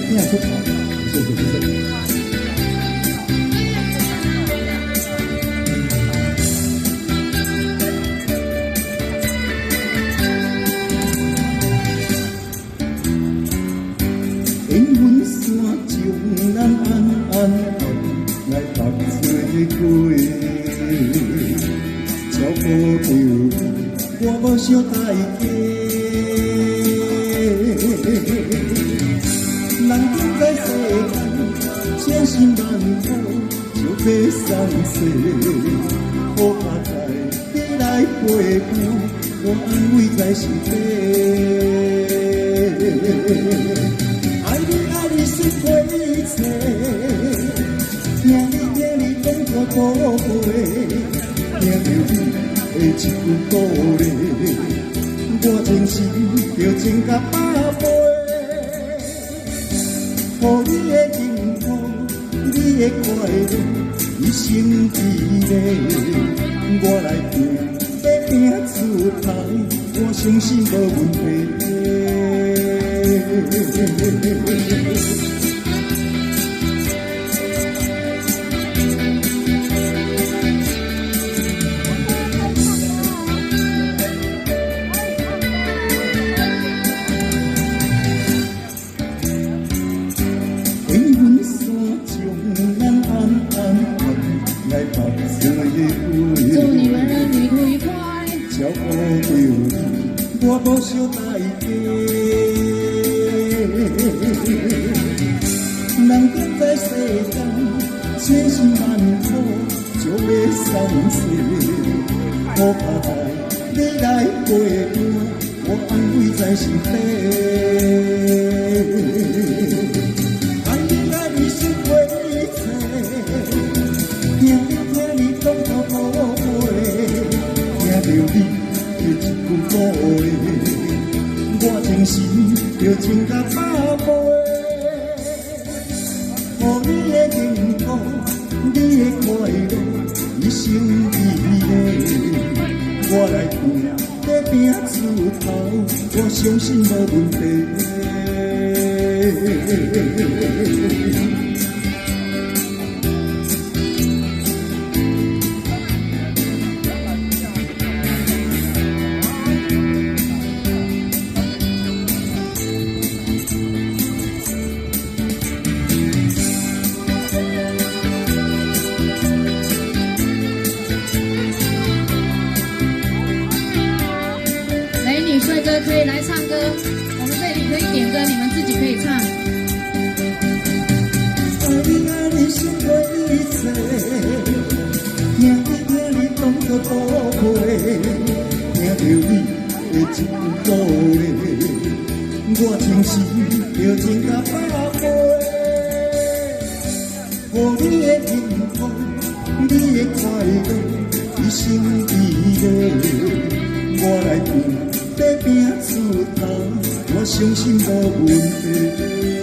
拼出头，谢谢谢谢。缘分线将咱安来踏做伙，照顾着我无小代价。人生在世间，千辛万苦就要送世，好拍在你来陪伴，我安慰在心底。爱你是过一切，听你讲我宝贝，听着你的一句鼓励，我真心就情甲百倍。予你的幸福，你的快乐，一生一世，我来陪，要拼出头，我相信无问题。缘分线将咱安来踏做伙，祝你们儿女愉快。照顾着你，我无小代价。人生在世间，千辛万苦就要送世，好拍在你来陪伴，我安慰在心底。爱你是过一切，听你讲我宝贝，听着你的一句鼓励，我真心就情甲百倍。予你的幸福，你的快乐，一生一世，我来陪，要拼出头，我相信无问题。美女帅哥可以来唱歌，我们这里可以点歌，你们自己可以唱。爱你是过一切，听你讲个宝贝，听着你的一句鼓励，我真心就情甲百倍。予你的幸福，你的快乐，一生一世，我来陪，要拼出头，我相信无问题。